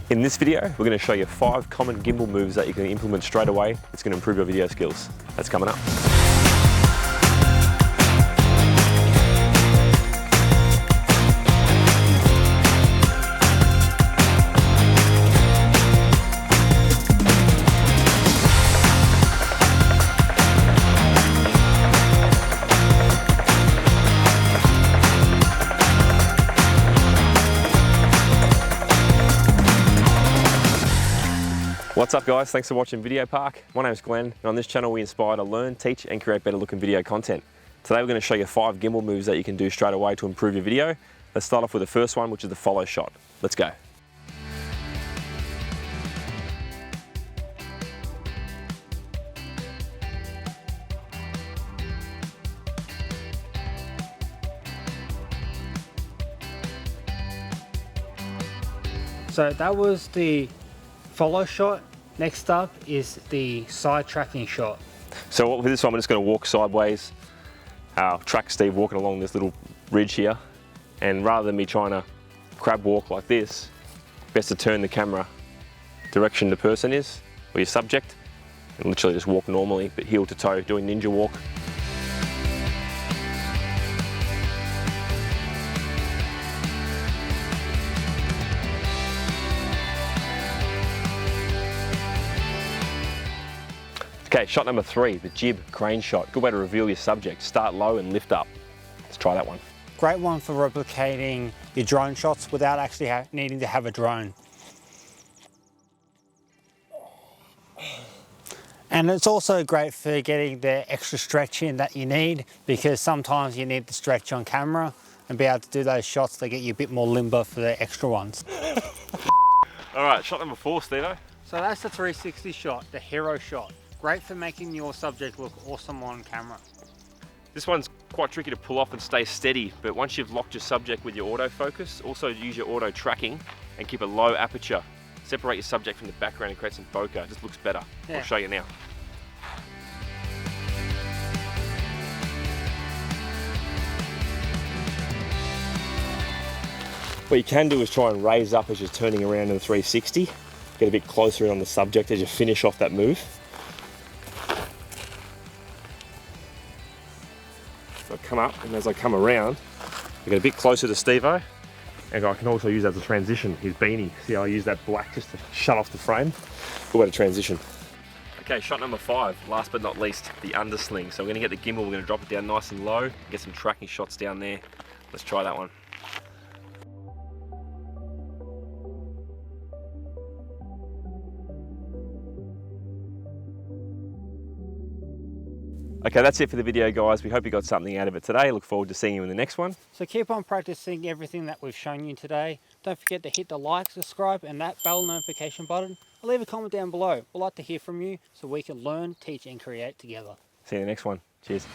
In this video, we're going to show you 5 common gimbal moves that you can implement straight away. It's going to improve your video skills. That's coming up. What's up guys, thanks for watching Video Park. My name is Glenn and on this channel we inspire to learn, teach and create better looking video content. Today we're going to show you 5 gimbal moves that you can do straight away to improve your video. Let's start off with the first one, which is the follow shot. Let's go. So that was the follow shot. Next up is the side tracking shot. So with this one, I'm just going to walk sideways, track Steve walking along this little ridge here, and rather than me trying to crab walk like this, best to turn the camera direction the person is, or your subject, and literally just walk normally, but heel to toe, doing ninja walk. Okay, shot number 3, the jib crane shot. Good way to reveal your subject. Start low and lift up. Let's try that one. Great one for replicating your drone shots without actually needing to have a drone. And it's also great for getting the extra stretch in that you need, because sometimes you need the stretch on camera and be able to do those shots that get you a bit more limber for the extra ones. All right, shot number 4, Steve-o. So that's the 360 shot, the hero shot. Great for making your subject look awesome on camera. This one's quite tricky to pull off and stay steady, but once you've locked your subject with your autofocus, also use your auto tracking and keep a low aperture. Separate your subject from the background and create some bokeh. It just looks better. Yeah. I'll show you now. What you can do is try and raise up as you're turning around in the 360. Get a bit closer in on the subject as you finish off that move. So I come up, and as I come around, I get a bit closer to Steve-o, and I can also use that as a transition, his beanie. See how I use that black just to shut off the frame? Good way to transition. Okay, shot number 5, last but not least, the undersling. So we're gonna get the gimbal, we're gonna drop it down nice and low, get some tracking shots down there. Let's try that one. Okay, that's it for the video, guys. We hope you got something out of it today. Look forward to seeing you in the next one. So keep on practicing everything that we've shown you today. Don't forget to hit the like, subscribe, and that bell notification button. Or leave a comment down below. We'd like to hear from you so we can learn, teach, and create together. See you in the next one. Cheers.